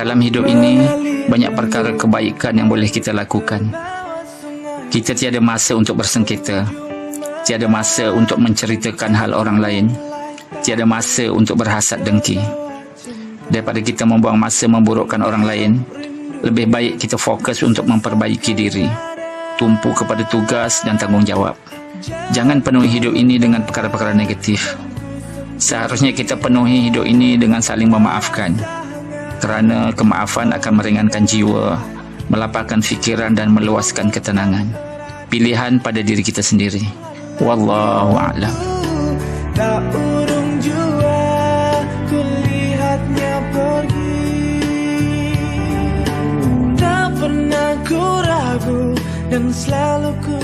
Dalam hidup ini, banyak perkara kebaikan yang boleh kita lakukan. Kita tiada masa untuk bersengketa, tiada masa untuk menceritakan hal orang lain, tiada masa untuk berhasad dengki. Daripada kita membuang masa memburukkan orang lain, lebih baik kita fokus untuk memperbaiki diri, tumpu kepada tugas dan tanggungjawab. Jangan penuhi hidup ini dengan perkara-perkara negatif. Seharusnya kita penuhi hidup ini dengan saling memaafkan, kerana kemaafan akan meringankan jiwa, melapangkan fikiran dan meluaskan ketenangan. Pilihan pada diri kita sendiri. Wallahu a'lam. Tak urung jua kulihatnya pergi, tak pernah ku ragu dan selalu ku